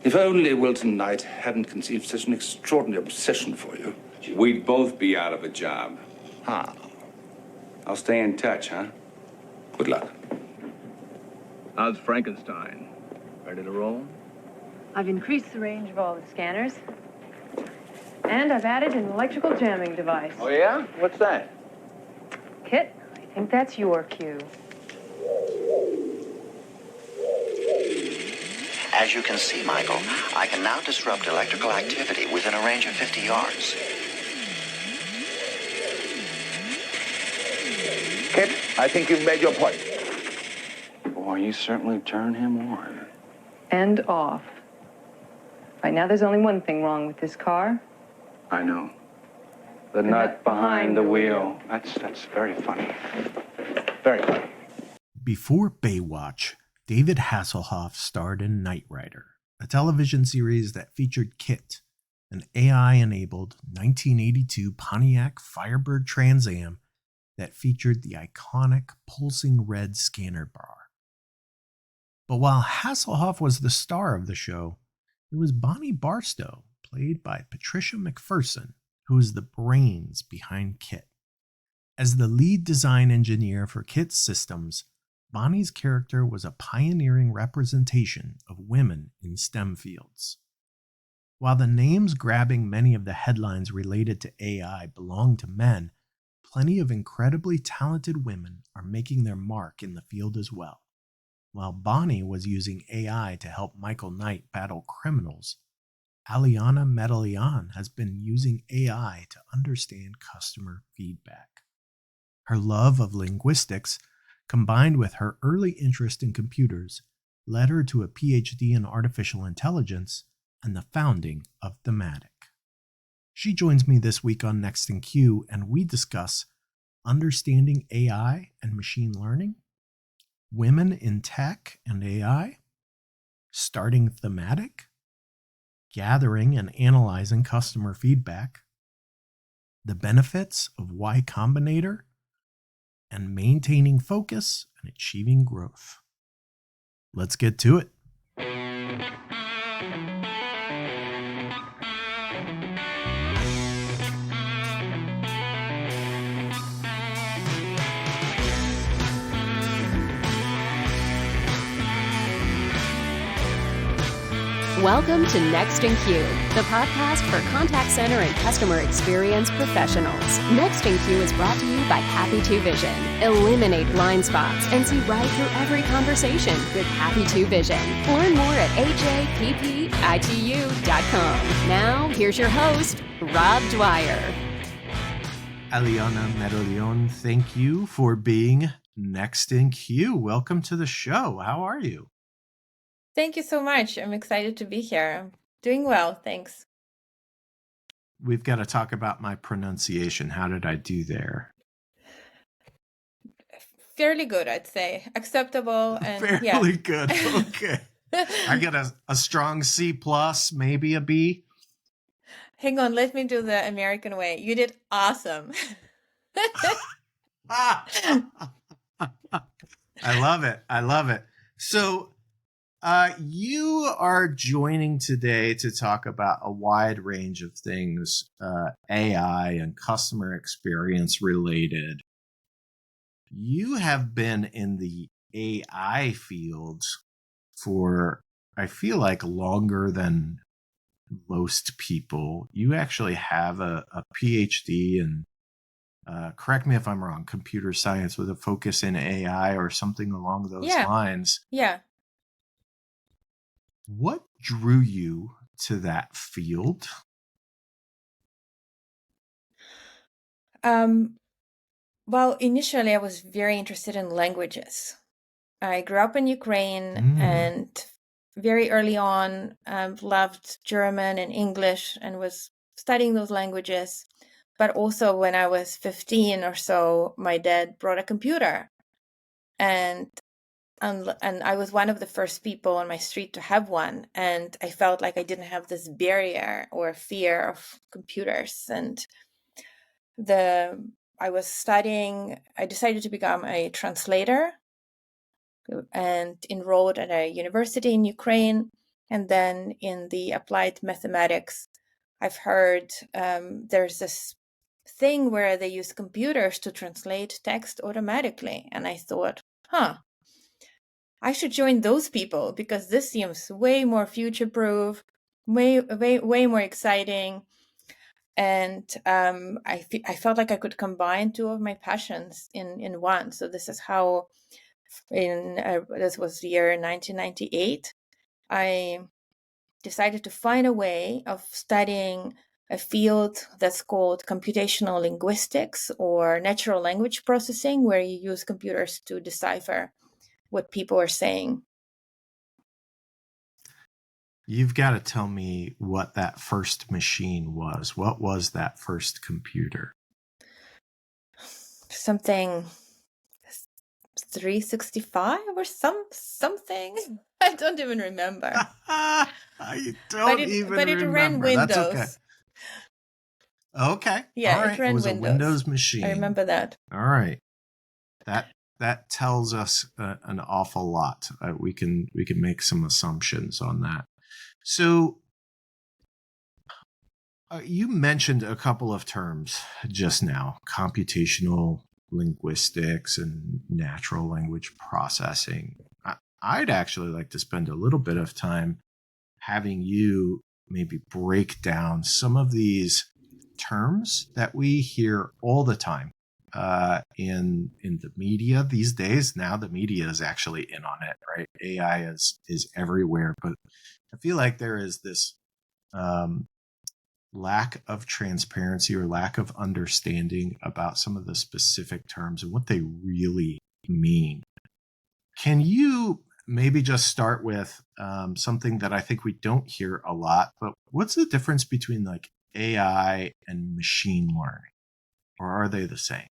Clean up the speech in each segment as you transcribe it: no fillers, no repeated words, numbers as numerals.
If only Wilton Knight hadn't conceived such an extraordinary obsession for you. We'd both be out of a job. Ah, I'll stay in touch, huh? good luck. How's Frankenstein? Ready to roll? I've increased the range of all the scanners. And I've added an electrical jamming device. Oh, yeah? What's that? KITT, I think that's your cue. As you can see, Michael, I can now disrupt electrical activity within a range of 50 yards. KITT, I think you've made your point. Boy, you certainly turn him on. And off. Right now, there's only one thing wrong with this car. I know. The nut behind the wheel. That's very funny. Very funny. Before Baywatch, David Hasselhoff starred in Knight Rider, a television series that featured KITT, an AI-enabled 1982 Pontiac Firebird Trans Am that featured the iconic pulsing red scanner bar. But while Hasselhoff was the star of the show, it was Bonnie Barstow, played by Patricia McPherson, who was the brains behind KITT. As the lead design engineer for KITT's systems, Bonnie's character was a pioneering representation of women in STEM fields. While the names grabbing many of the headlines related to AI belong to men, plenty of incredibly talented women are making their mark in the field as well. While Bonnie was using AI to help Michael Knight battle criminals, Alyona Medelyan has been using AI to understand customer feedback. Her love of linguistics, combined with her early interest in computers, led her to a PhD in artificial intelligence and the founding of Thematic. She joins me this week on Next in Q, and we discuss understanding AI and machine learning, women in tech and AI, starting Thematic, gathering and analyzing customer feedback, the benefits of Y Combinator, and maintaining focus and achieving growth. Let's get to it. Welcome to Next in Q, the podcast for contact center and customer experience professionals. Next in Q is brought to you by Happy 2 Vision. Eliminate blind spots and see right through every conversation with Happy 2 Vision. Learn more at happitu.com. Now, here's your host, Rob Dwyer. Alyona Medelyan, thank you for being Next in Q. Welcome to the show. How are you? Thank you so much. I'm excited to be here. I'm doing well, thanks. We've got to talk about my pronunciation. How did I do there? Fairly good, I'd say. Acceptable and Fairly good. Okay. I got a strong C plus, maybe a B. Hang on, let me do the American way. You did awesome. I love it. I love it. So, you are joining today to talk about a wide range of things, AI and customer experience related. You have been in the AI field for, I feel like, longer than most people. You actually have a PhD in, correct me if I'm wrong, computer science with a focus in AI or something along those lines. Yeah. What drew you to that field? Well, initially I was very interested in languages. I grew up in Ukraine and very early on loved German and English and was studying those languages. But also when I was 15 or so, my dad brought a computer. And I was one of the first people on my street to have one. And I felt like I didn't have this barrier or fear of computers. And I was studying, I decided to become a translator and enrolled at a university in Ukraine. And then in the applied mathematics, I've heard there's this thing where they use computers to translate text automatically. And I thought, I should join those people because this seems way more future-proof, way more exciting. And I felt like I could combine two of my passions in one. So this is how, this was the year 1998, I decided to find a way of studying a field that's called computational linguistics or natural language processing, where you use computers to decipher what people are saying. You've got to tell me what that first machine was. What was that first computer? Something 365 or something. I don't even remember. I don't even remember. But it ran Windows. That's okay. Yeah, all right. it ran was Windows. A Windows machine. I remember that. All right. That tells us an awful lot. We can make some assumptions on that. So you mentioned a couple of terms just now: computational linguistics and natural language processing. I'd actually like to spend a little bit of time having you maybe break down some of these terms that we hear all the time in the media these days. Now the media is actually in on it, right? AI is everywhere, but I feel like there is this lack of transparency or lack of understanding about some of the specific terms and what they really mean. Can you maybe just start with something that I think we don't hear a lot, but what's the difference between like AI and machine learning? Or are they the same?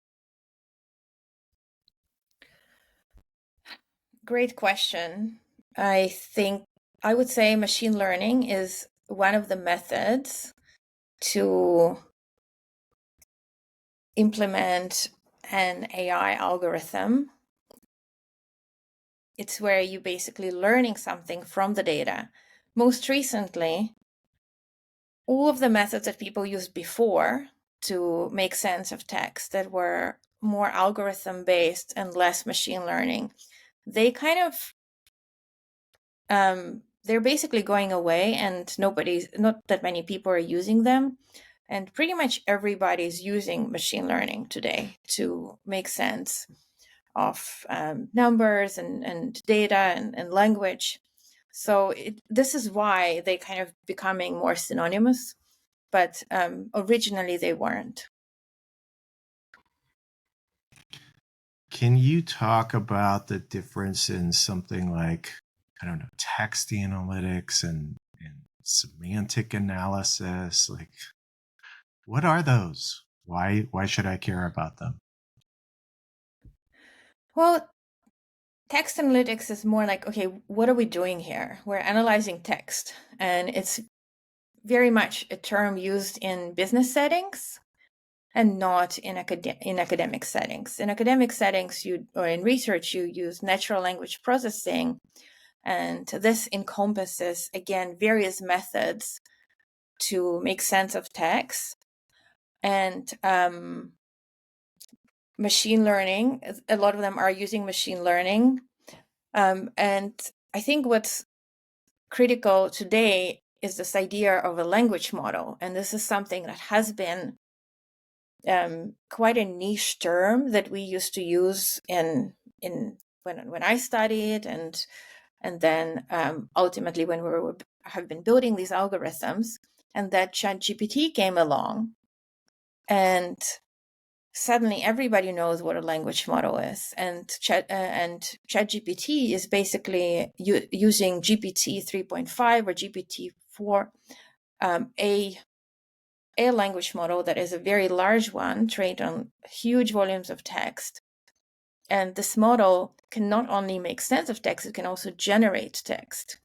Great question. I would say machine learning is one of the methods to implement an AI algorithm. It's where you're basically learning something from the data. Most recently, all of the methods that people used before to make sense of text that were more algorithm-based and less machine learning, they kind of they're basically going away, and not that many people are using them. And pretty much everybody's using machine learning today to make sense of numbers and data and language. So this is why they kind of becoming more synonymous, but originally they weren't. Can you talk about the difference in something like, I don't know, text analytics and semantic analysis? Like, what are those? Why should I care about them? Well, text analytics is more like, okay, what are we doing here? We're analyzing text, and it's very much a term used in business settings and not in academic settings. In academic settings, or in research, you use natural language processing, and this encompasses, again, various methods to make sense of text. And machine learning, a lot of them are using machine learning. And I think what's critical today is this idea of a language model. And this is something that has been quite a niche term that we used to use in when I studied, and then ultimately when we have been building these algorithms, and that ChatGPT came along, and suddenly everybody knows what a language model is. And ChatGPT is basically using GPT 3.5 or GPT-4, a language model that is a very large one, trained on huge volumes of text. And this model can not only make sense of text, it can also generate text.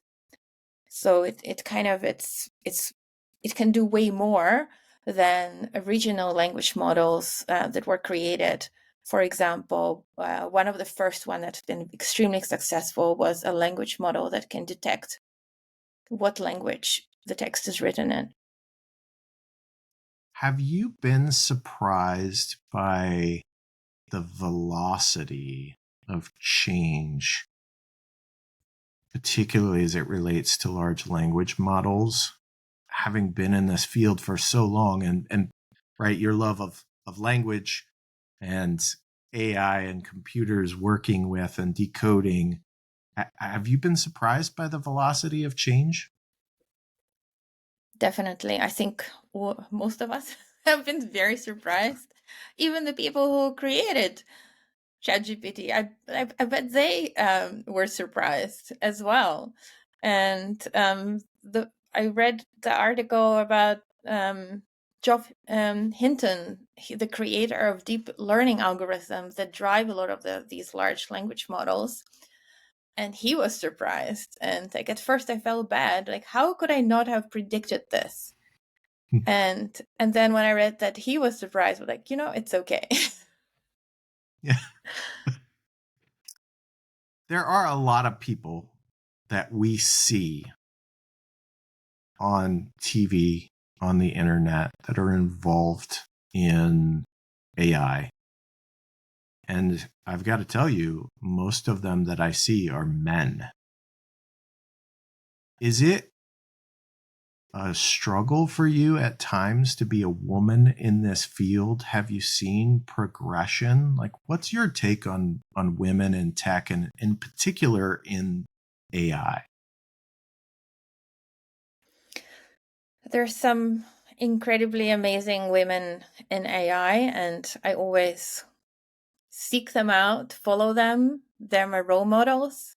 So it can do way more than original language models that were created. For example, one of the first one that's been extremely successful was a language model that can detect what language the text is written in. Have you been surprised by the velocity of change, particularly as it relates to large language models? Having been in this field for so long, and right, your love of language and AI and computers working with and decoding, have you been surprised by the velocity of change? Definitely. I think most of us have been very surprised. Even the people who created ChatGPT, I bet they were surprised as well. And I read the article about Geoff Hinton, the creator of deep learning algorithms that drive a lot of these large language models. And he was surprised. And like at first I felt bad. Like, how could I not have predicted this? And then when I read that he was surprised, I was like, it's okay. Yeah. There are a lot of people that we see on TV, on the internet, that are involved in AI. And I've got to tell you, most of them that I see are men. Is it a struggle for you at times to be a woman in this field? Have you seen progression? Like, what's your take on women in tech, and in particular in AI? There's some incredibly amazing women in AI, and I always seek them out, follow them. They're my role models.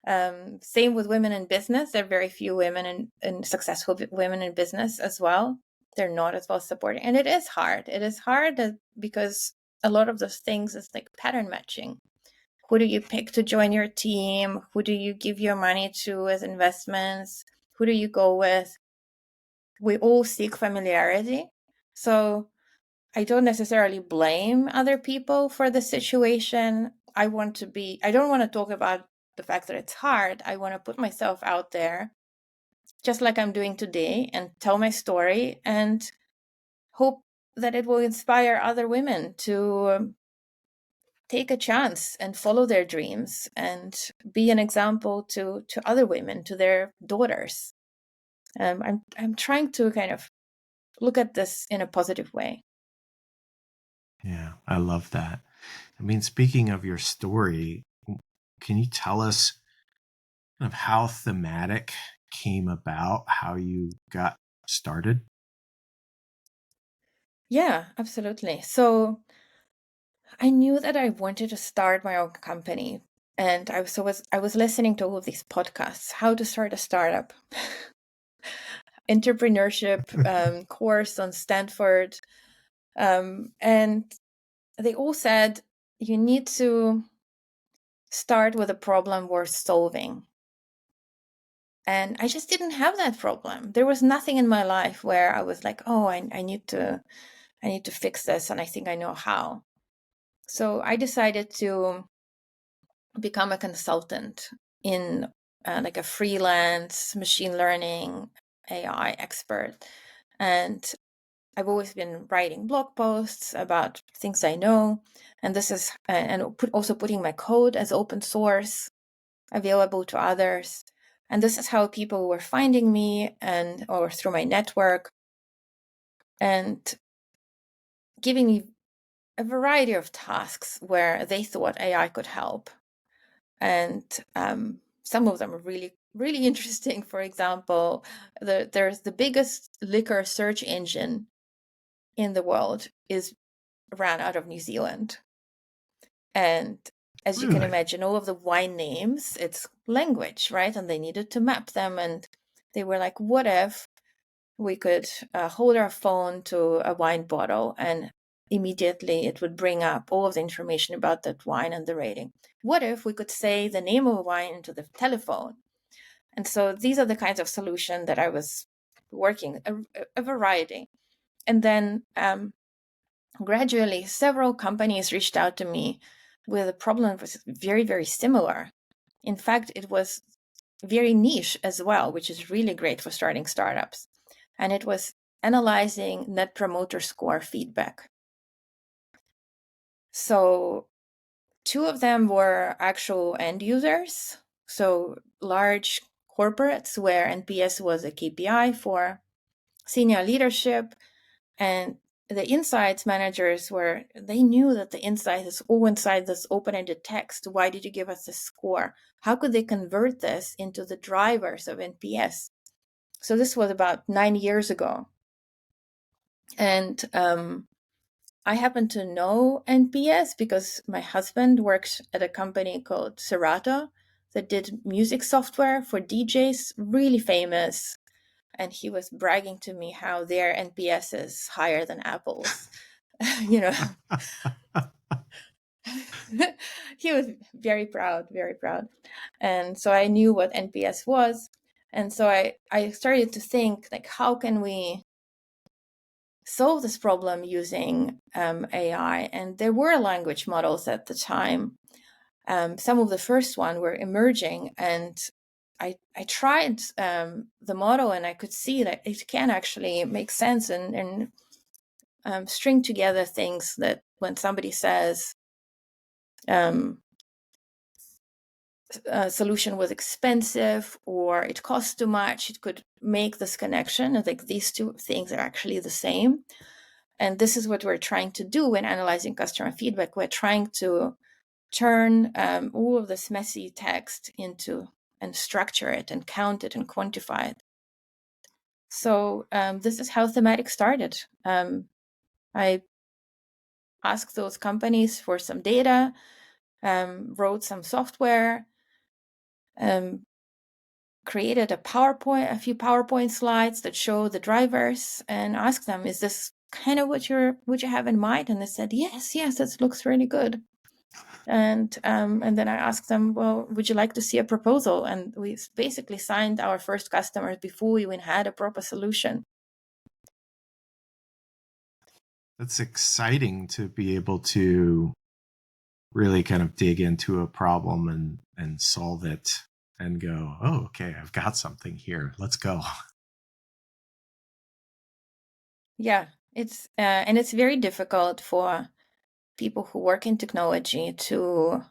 Same with women in business. There are very few women in successful women in business as well. They're not as well supported. And it is hard. It is hard because a lot of those things is like pattern matching. Who do you pick to join your team? Who do you give your money to as investments? Who do you go with? We all seek familiarity. So I don't necessarily blame other people for the situation. I don't want to talk about the fact that it's hard. I want to put myself out there, just like I'm doing today, and tell my story and hope that it will inspire other women to take a chance and follow their dreams and be an example to other women, to their daughters. I'm trying to kind of look at this in a positive way. Yeah, I love that. I mean, speaking of your story, can you tell us kind of how Thematic came about, how you got started? Yeah, absolutely. So I knew that I wanted to start my own company, and I was listening to all of these podcasts, how to start a startup, entrepreneurship course on Stanford, and they all said you need to start with a problem worth solving. And I just didn't have that problem. There was nothing in my life where I was like, oh, I need to fix this, and I think I know how. So I decided to become a consultant in like a freelance machine learning AI expert. And I've always been writing blog posts about things I know. And this is, also putting my code as open source available to others. And this is how people were finding me or through my network, and giving me a variety of tasks where they thought AI could help. And some of them are really, really interesting. For example, there's the biggest liquor search engine in the world is ran out of New Zealand. And as you can imagine, all of the wine names, it's language, right? And they needed to map them. And they were like, what if we could hold our phone to a wine bottle and immediately it would bring up all of the information about that wine and the rating? What if we could say the name of a wine into the telephone? And so these are the kinds of solutions that I was working, a variety. And then gradually, several companies reached out to me with a problem that was very, very similar. In fact, it was very niche as well, which is really great for starting startups. And it was analyzing Net Promoter Score feedback. So 2 of them were actual end users, so large corporates where NPS was a KPI for senior leadership, and the insights managers they knew that the insight is all inside this open-ended text. Why did you give us this score? How could they convert this into the drivers of NPS? So this was about 9 years ago. And I happen to know NPS because my husband works at a company called Serato that did music software for DJs, really famous. And he was bragging to me how their NPS is higher than Apple's. You know, he was very proud, very proud. And so I knew what NPS was. And so I started to think, like, how can we solve this problem using AI? And there were language models at the time. Some of the first one were emerging, and I tried the model, and I could see that it can actually make sense and string together things that when somebody says a solution was expensive or it cost too much, it could make this connection. I think these 2 things are actually the same. And this is what we're trying to do when analyzing customer feedback. We're trying to turn all of this messy text into and structure it and count it and quantify it. So this is how Thematic started. I asked those companies for some data, wrote some software, created a few PowerPoint slides that show the drivers, and asked them, "Is this kind of what you have in mind?" And they said, "Yes, this looks really good." And then I asked them, "Well, would you like to see a proposal?" And we basically signed our first customers before we even had a proper solution. That's exciting to be able to really kind of dig into a problem and solve it and go, oh, okay, I've got something here. Let's go. Yeah, it's and it's very difficult for people who work in technology to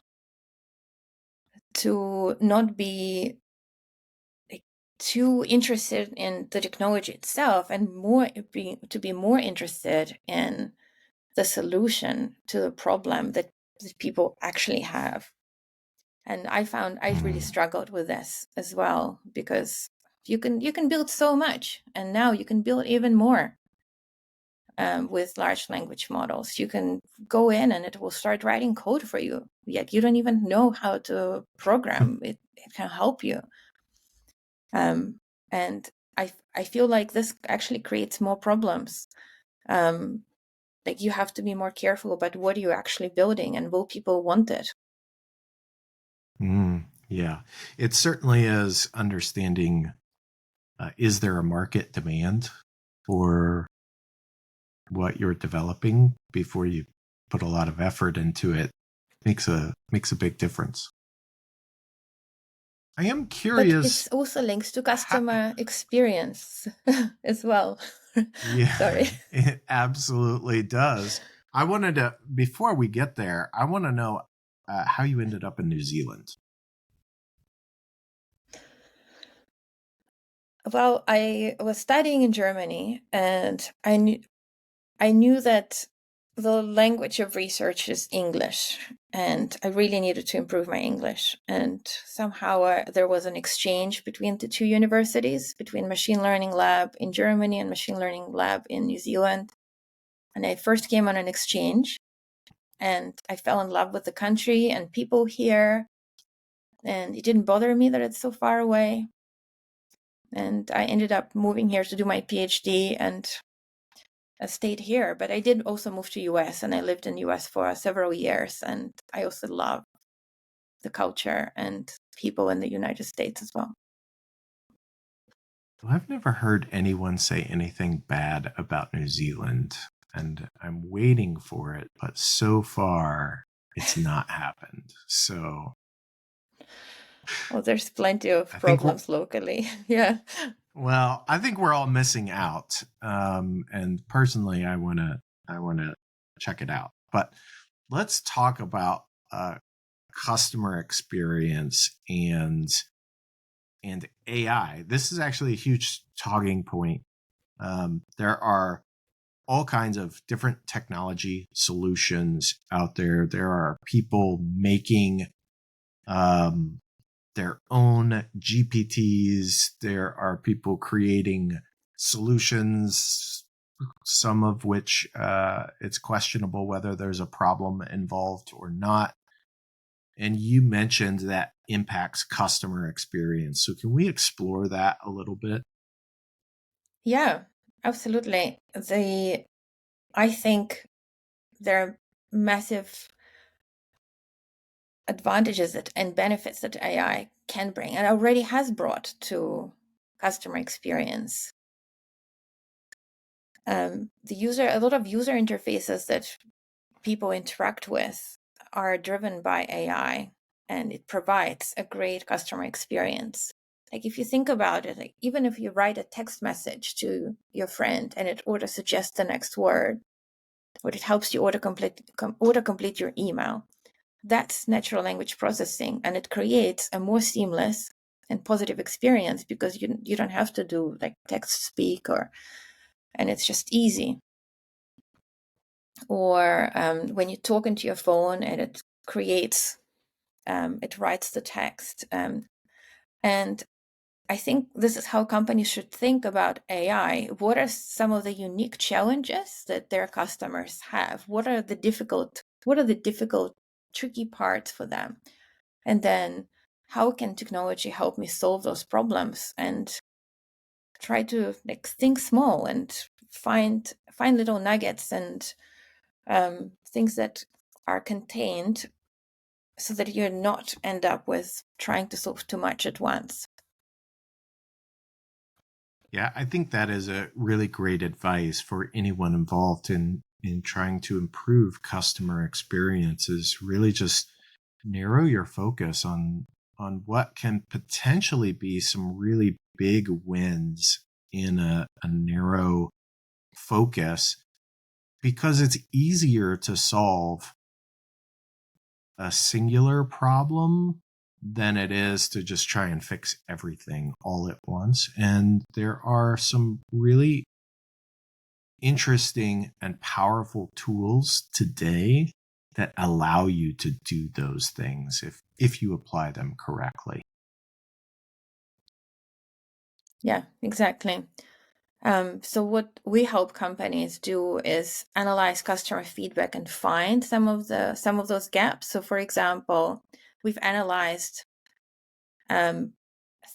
not be too interested in the technology itself and to be more interested in the solution to the problem that people actually have. And I found I really struggled with this as well, because you can build so much, and now you can build even more with large language models. You can go in and it will start writing code for you, yet you don't even know how to program. It can help you. And I feel like this actually creates more problems. Like, you have to be more careful about what you're actually building and will people want it. Yeah, it certainly is understanding, is there a market demand for what you're developing before you put a lot of effort into it? Makes a big difference. I am curious. But it also links to customer experience as well. Yeah, Sorry. It absolutely does. I wanted to, before we get there, I want to know how you ended up in New Zealand. Well, I was studying in Germany, and I knew that the language of research is English, and I really needed to improve my English. And somehow there was an exchange between the 2 universities, between Machine Learning Lab in Germany and Machine Learning Lab in New Zealand. And I first came on an exchange, and I fell in love with the country and people here. And it didn't bother me that it's so far away. And I ended up moving here to do my PhD, and I stayed here. But I did also move to US, and I lived in US for several years. And I also love the culture and people in the United States as well. Well, I've never heard anyone say anything bad about New Zealand, and I'm waiting for it, but so far it's not happened. So Well, there's plenty of I think problems locally. Yeah. Well, I think we're all missing out. And personally, I wanna check it out. But let's talk about customer experience and AI. This is actually a huge talking point. There are all kinds of different technology solutions out there. There are people making their own GPTs. There are people creating solutions, some of which it's questionable whether there's a problem involved or not. And you mentioned that impacts customer experience. So can we explore that a little bit? Yeah, absolutely. I think there are massive advantages and benefits that AI can bring and already has brought to customer experience. A lot of user interfaces that people interact with are driven by AI, and it provides a great customer experience. Like if you think about it, like even if you write a text message to your friend and it auto suggests the next word, or it helps you auto complete your email, that's natural language processing, and it creates a more seamless and positive experience because you don't have to do like text speak and it's just easy. Or when you talk into your phone and it writes the text. And I think this is how companies should think about AI. What are some of the unique challenges that their customers have? What are the difficult, tricky parts for them? And then how can technology help me solve those problems? And try to like think small and find little nuggets and things that are contained so that you're not end up with trying to solve too much at once. Yeah, I think that is a really great advice for anyone involved in trying to improve customer experiences. Really just narrow your focus on what can potentially be some really big wins in a narrow focus, because it's easier to solve a singular problem than it is to just try and fix everything all at once. And there are some really interesting and powerful tools today that allow you to do those things if you apply them correctly. Yeah, exactly. So what we help companies do is analyze customer feedback and find some of those gaps. So, for example, we've analyzed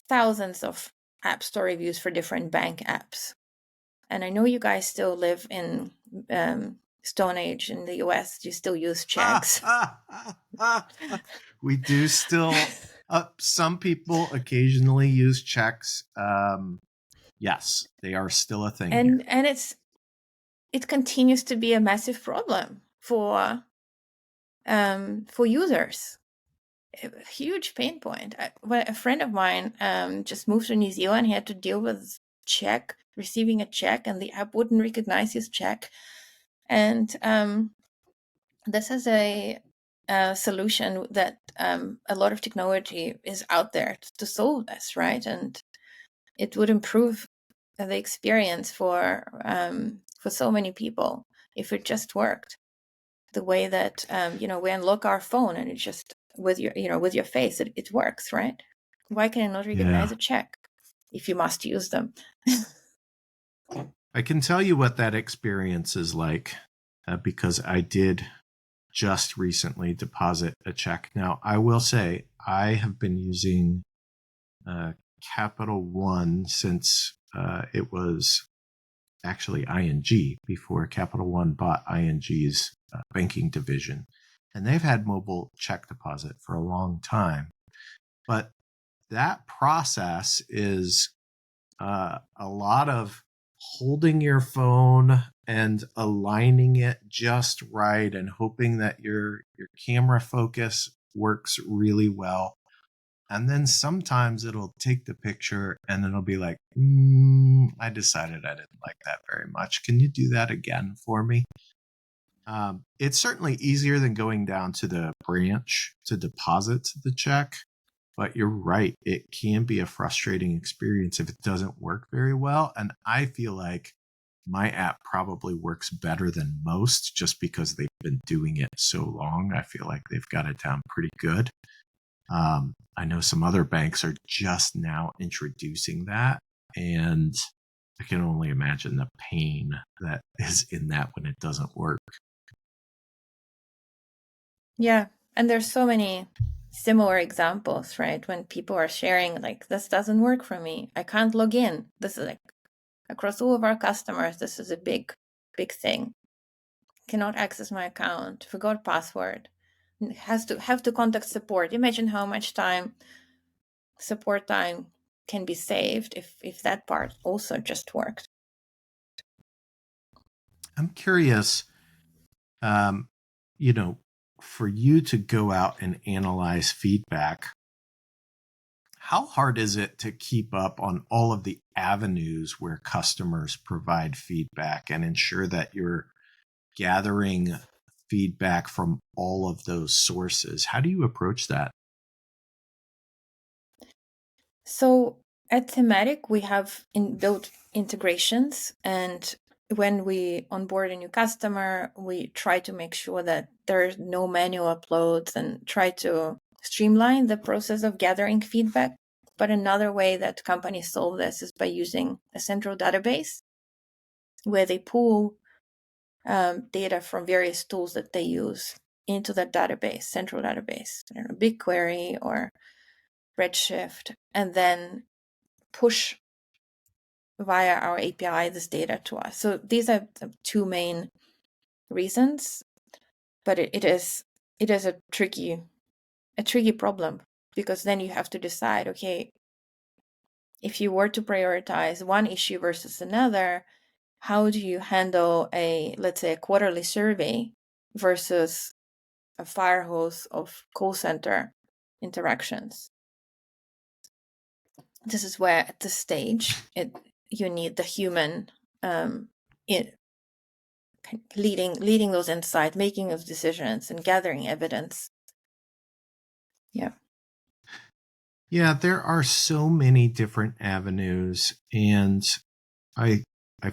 thousands of app store reviews for different bank apps, and I know you guys still live in Stone Age in the US. You still use checks. We do still. Some people occasionally use checks. Yes, they are still a thing. And here. it continues to be a massive problem for users. A huge pain point. A friend of mine just moved to New Zealand. He had to deal with receiving a check, and the app wouldn't recognize his check. And this is a solution that a lot of technology is out there to solve this, right? And it would improve the experience for so many people if it just worked the way that we unlock our phone and it just with your face it works, right? Why can it not recognize a check if you must use them? I can tell you what that experience is like because I did just recently deposit a check. Now, I will say I have been using Capital One since it was actually ING, before Capital One bought ING's banking division. And they've had mobile check deposit for a long time. But that process is a lot of holding your phone and aligning it just right and hoping that your camera focus works really well. And then sometimes it'll take the picture and then it'll be like, I decided I didn't like that very much. Can you do that again for me? It's certainly easier than going down to the branch to deposit the check. But you're right. It can be a frustrating experience if it doesn't work very well. And I feel like my app probably works better than most just because they've been doing it so long. I feel like they've got it down pretty good. I know some other banks are just now introducing that. And I can only imagine the pain that is in that when it doesn't work. Yeah. And there's so many similar examples, right? When people are sharing, like, this doesn't work for me. I can't log in. This is like across all of our customers. This is a big, big thing. Cannot access my account. Forgot password. Have to contact support. Imagine how much support time can be saved if that part also just worked. I'm curious, for you to go out and analyze feedback, how hard is it to keep up on all of the avenues where customers provide feedback and ensure that you're gathering feedback from all of those sources? How do you approach that? So at Thematic, we have built integrations, and when we onboard a new customer, we try to make sure that there's no manual uploads and try to streamline the process of gathering feedback. But another way that companies solve this is by using a central database where they pull data from various tools that they use into that database, central database, BigQuery or Redshift, and then push via our API this data to us. So these are the two main reasons, but it is a tricky problem, because then you have to decide, okay, if you were to prioritize one issue versus another, how do you handle let's say a quarterly survey versus a fire hose of call center interactions? This is where at this stage you need the human leading those insights, making those decisions, and gathering evidence. Yeah, there are so many different avenues, and I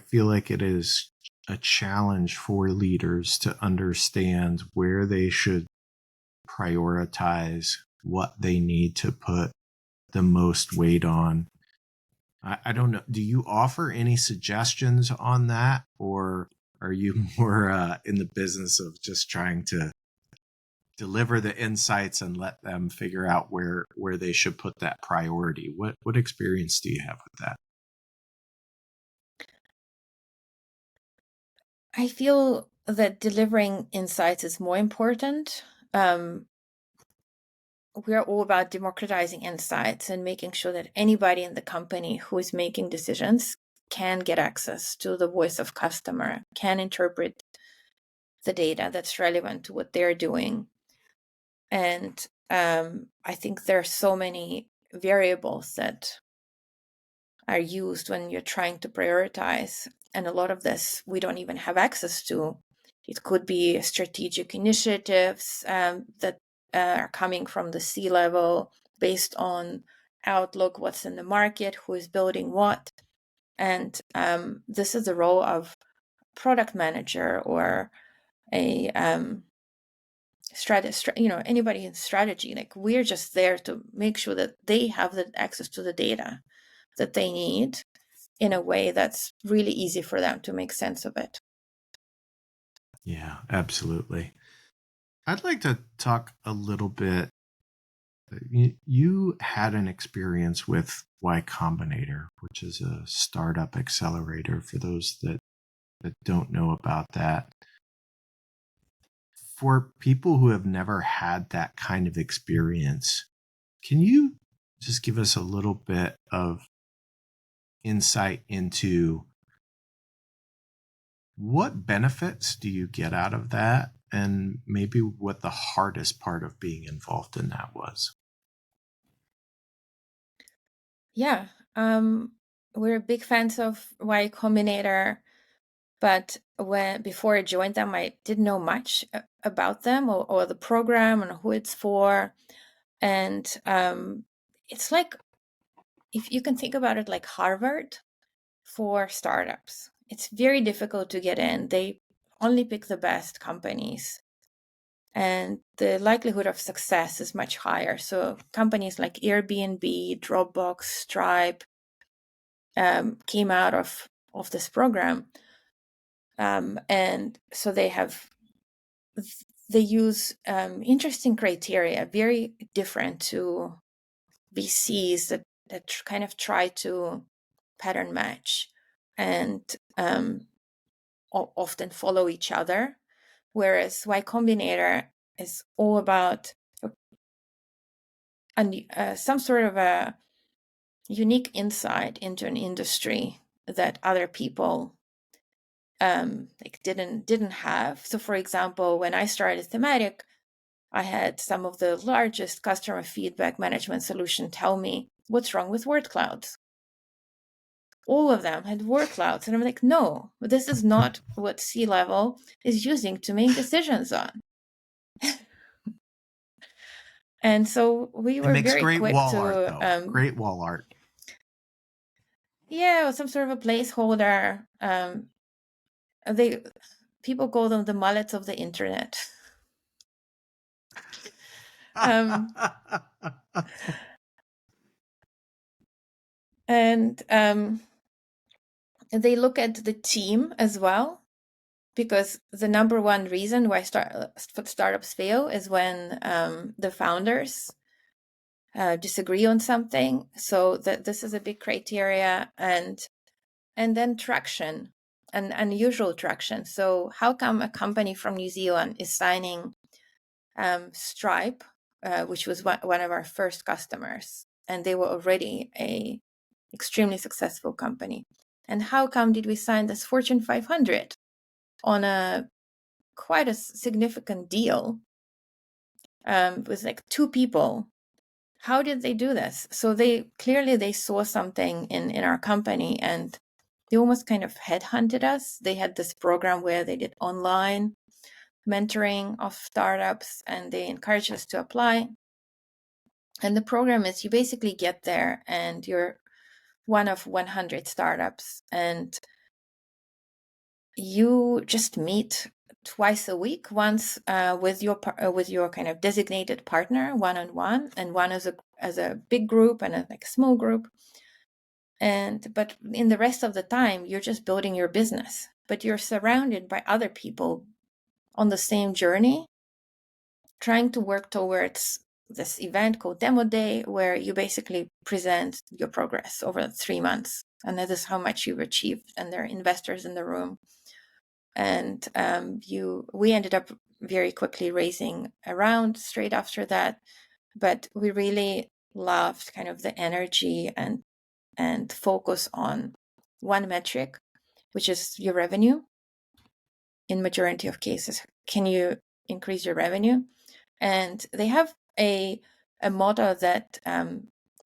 feel like it is a challenge for leaders to understand where they should prioritize, what they need to put the most weight on. I don't know. Do you offer any suggestions on that, or are you more in the business of just trying to deliver the insights and let them figure out where they should put that priority? What experience do you have with that? I feel that delivering insights is more important. We're all about democratizing insights and making sure that anybody in the company who is making decisions can get access to the voice of customer, can interpret the data that's relevant to what they're doing. And I think there are so many variables that are used when you're trying to prioritize. And a lot of this we don't even have access to. It could be strategic initiatives that are coming from the C-level based on outlook, what's in the market, who is building what. And this is the role of product manager or a anybody in strategy. Like, we're just there to make sure that they have the access to the data that they need in a way that's really easy for them to make sense of it. Yeah, absolutely. I'd like to talk a little bit. You had an experience with Y Combinator, which is a startup accelerator for those that don't know about that. For people who have never had that kind of experience, can you just give us a little bit of insight into what benefits do you get out of that, and maybe what the hardest part of being involved in that was? Yeah, we're big fans of Y Combinator, but before I joined them, I didn't know much about them or the program and who it's for. And it's like, if you can think about it like Harvard for startups. It's very difficult to get in. They only pick the best companies, and the likelihood of success is much higher. So companies like Airbnb, Dropbox, Stripe came out of this program, and so they use interesting criteria, very different to VCs that kind of try to pattern match and often follow each other, whereas Y Combinator is all about some sort of a unique insight into an industry that other people didn't have. So, for example, when I started Thematic, I had some of the largest customer feedback management solution tell me, what's wrong with word clouds? All of them had word clouds. And I'm like, no, this is not what C-level is using to make decisions on. And so we were makes very great quick wall to art, though. Great wall art. Yeah, some sort of a placeholder. People call them the mullets of the internet. And they look at the team as well, because the number one reason why startups fail is when the founders disagree on something. So this is a big criteria, and then traction, and unusual traction. So how come a company from New Zealand is signing Stripe, which was one of our first customers, and they were already a extremely successful company? And how come did we sign this Fortune 500 on a quite a significant deal with like 2 people? How did they do this? So they saw something in our company, and they almost kind of headhunted us. They had this program where they did online mentoring of startups, and they encouraged us to apply. And the program is, you basically get there and you're one of 100 startups, and you just meet twice a week, once with your kind of designated partner, one-on-one, and one as a big group and a small group. But in the rest of the time, you're just building your business, but you're surrounded by other people on the same journey, trying to work towards this event called Demo Day, where you basically present your progress over 3 months, and that is how much you've achieved. And there are investors in the room, and we ended up very quickly raising a round straight after that. But we really loved kind of the energy and focus on one metric, which is your revenue. In majority of cases, can you increase your revenue? And they have a motto that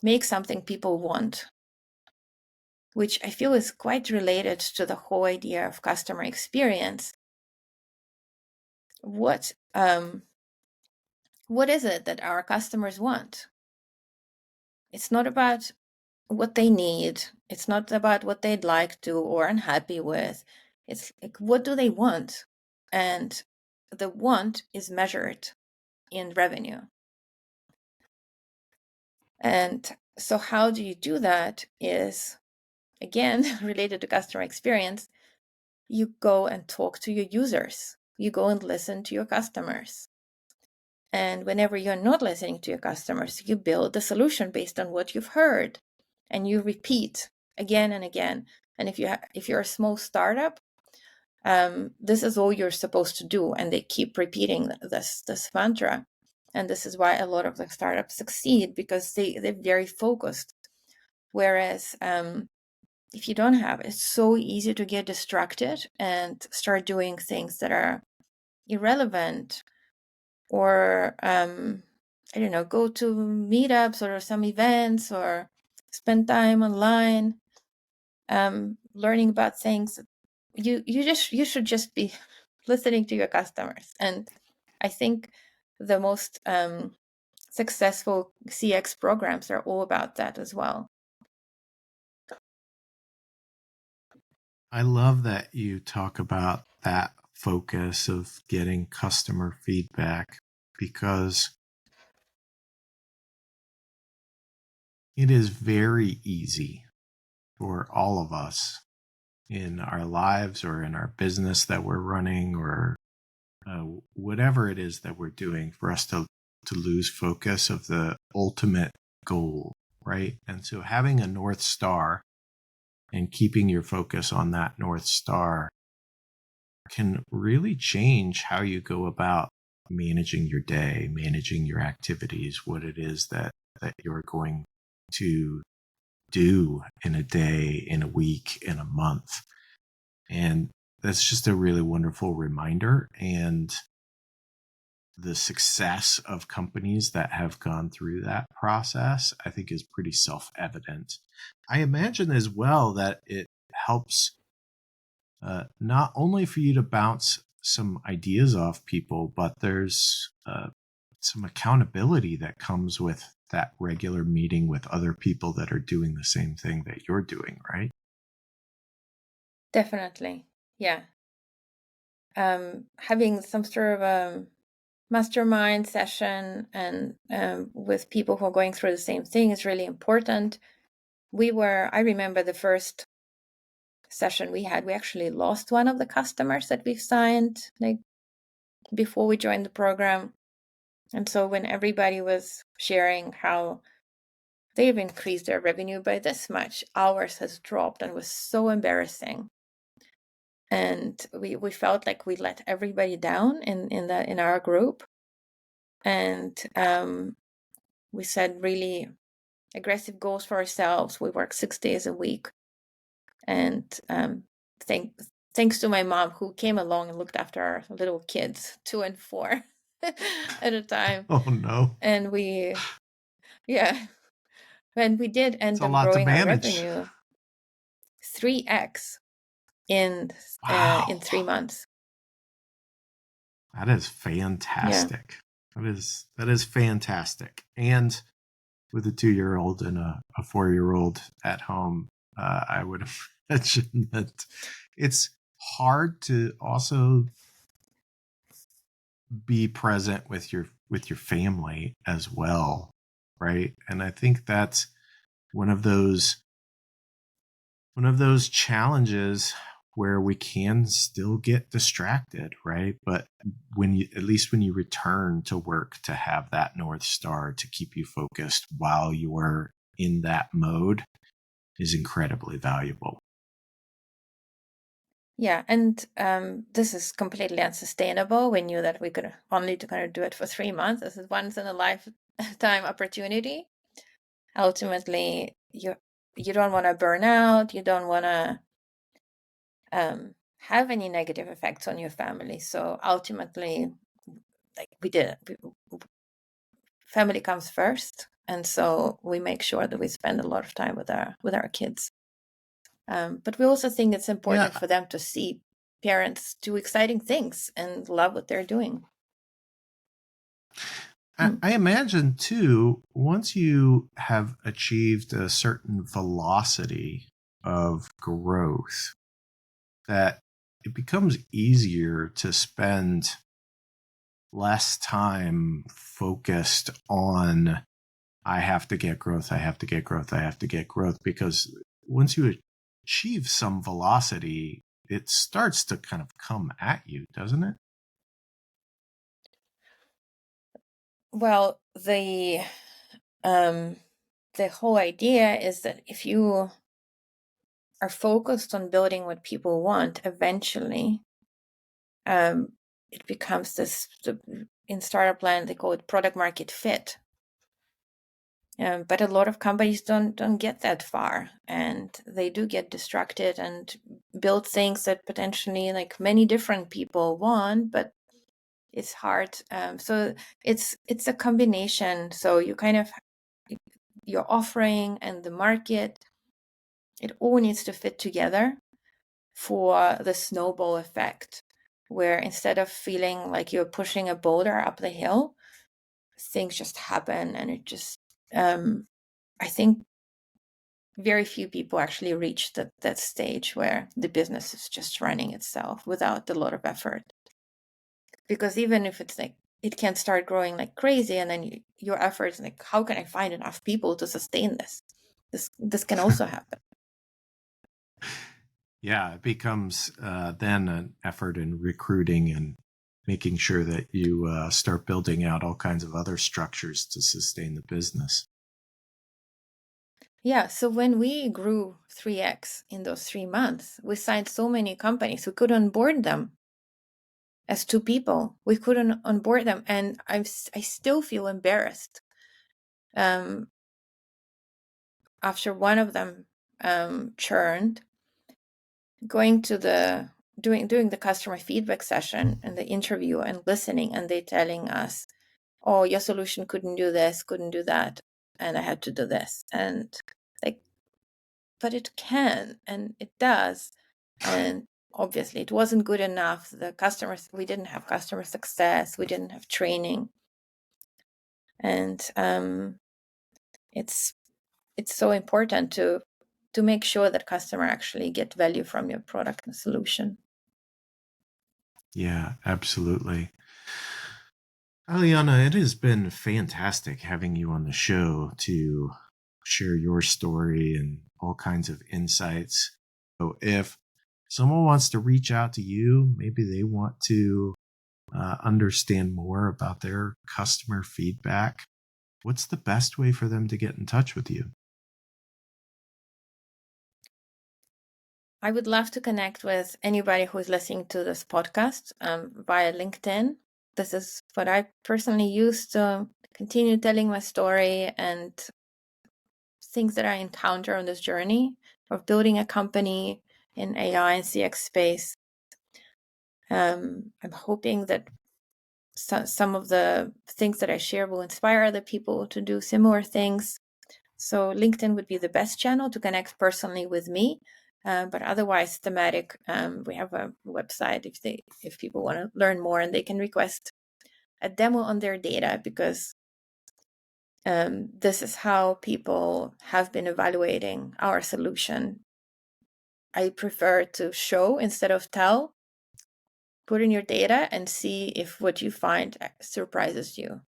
makes something people want, which I feel is quite related to the whole idea of customer experience. What is it that our customers want? It's not about what they need. It's not about what they'd like to or unhappy with. It's like, what do they want? And the want is measured in revenue. And so how do you do that is, again, related to customer experience. You go and talk to your users. You go and listen to your customers. And whenever you're not listening to your customers, you build the solution based on what you've heard, and you repeat again and again. And if you're a small startup, this is all you're supposed to do, and they keep repeating this mantra. And this is why a lot of the startups succeed, because they're very focused. Whereas if you don't have, it's so easy to get distracted and start doing things that are irrelevant, or I don't know, go to meetups or some events or spend time online, learning about things. You should just be listening to your customers. And I think the most successful CX programs are all about that as well. I love that you talk about that focus of getting customer feedback, because it is very easy for all of us in our lives or in our business that we're running, or whatever it is that we're doing, for us to lose focus of the ultimate goal, right? And so having a North Star and keeping your focus on that North Star can really change how you go about managing your day, managing your activities, what it is that you're going to do in a day, in a week, in a month. And that's just a really wonderful reminder. And the success of companies that have gone through that process, I think, is pretty self-evident. I imagine as well that it helps not only for you to bounce some ideas off people, but there's some accountability that comes with that regular meeting with other people that are doing the same thing that you're doing, right? Definitely. Yeah. Having some sort of a mastermind session and with people who are going through the same thing is really important. I remember the first session we had, we actually lost one of the customers that we've signed like before we joined the program. And so when everybody was sharing how they've increased their revenue by this much, ours has dropped, and was so embarrassing. And we felt like we let everybody down in our group. And we set really aggressive goals for ourselves. We work 6 days a week. And thanks to my mom, who came along and looked after our little kids, 2 and 4 at a time. Oh, no. And we did end up lot to growing our manage. revenue 3x in 3 months. That is fantastic. Yeah. That is fantastic. And with a 2-year-old and a 4-year-old at home, I would imagine that it's hard to also be present with your family as well, right? And I think that's one of those challenges where we can still get distracted, right? But at least when you return to work, to have that North Star to keep you focused while you are in that mode is incredibly valuable. Yeah, and this is completely unsustainable. We knew that we could only kind of do it for 3 months. This is once in a lifetime opportunity. Ultimately, you don't want to burn out. You don't want to have any negative effects on your family. So ultimately, like we did, family comes first, and so we make sure that we spend a lot of time with our kids. But we also think it's important for them to see parents do exciting things and love what they're doing. I imagine, too, once you have achieved a certain velocity of growth, that it becomes easier to spend less time focused on, I have to get growth, I have to get growth, I have to get growth, because once you achieve some velocity, it starts to kind of come at you, doesn't it? Well, the whole idea is that if you are focused on building what people want, eventually it becomes in startup land, they call it product market fit. But a lot of companies don't get that far, and they do get distracted and build things that potentially like many different people want, but it's hard. So it's a combination. So you kind of your offering and the market. It all needs to fit together for the snowball effect, where instead of feeling like you're pushing a boulder up the hill, things just happen. And it just, I think very few people actually reach that stage where the business is just running itself without a lot of effort. Because even if it's like, it can start growing like crazy, and then your efforts, like, how can I find enough people to sustain this? This can also happen. Yeah, it becomes then an effort in recruiting and making sure that you start building out all kinds of other structures to sustain the business. Yeah, so when we grew 3x in those 3 months, we signed so many companies. We couldn't onboard them as 2 people. We couldn't onboard them, and I still feel embarrassed. After one of them churned, going to doing the customer feedback session and the interview and listening, and they telling us, oh, your solution couldn't do this, couldn't do that, and I had to do this. And like, but it can, and it does. And obviously it wasn't good enough. We didn't have customer success, we didn't have training. And it's so important to make sure that customer actually get value from your product and solution. Yeah, absolutely. Alyona, it has been fantastic having you on the show to share your story and all kinds of insights. So if someone wants to reach out to you, maybe they want to understand more about their customer feedback, what's the best way for them to get in touch with you? I would love to connect with anybody who is listening to this podcast via LinkedIn. This is what I personally use to continue telling my story and things that I encounter on this journey of building a company in AI and CX space. I'm hoping that some of the things that I share will inspire other people to do similar things. So LinkedIn would be the best channel to connect personally with me. But otherwise, Thematic, we have a website if people want to learn more, and they can request a demo on their data, because this is how people have been evaluating our solution. I prefer to show instead of tell. Put in your data and see if what you find surprises you.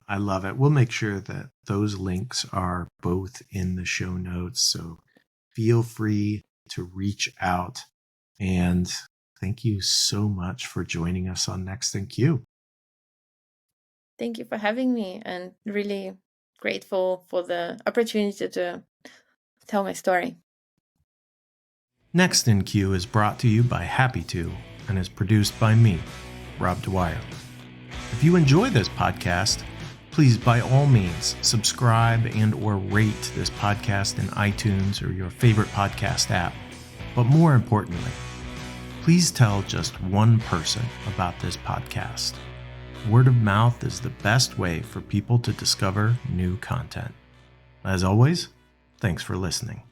I love it. We'll make sure that those links are both in the show notes. So feel free to reach out. And thank you so much for joining us on Next in Queue. Thank you for having me, and really grateful for the opportunity to tell my story. Next in Queue is brought to you by Happy To and is produced by me, Rob Dwyer. If you enjoy this podcast, please by all means subscribe and or rate this podcast in iTunes or your favorite podcast app. But more importantly, please tell just one person about this podcast. Word of mouth is the best way for people to discover new content. As always, thanks for listening.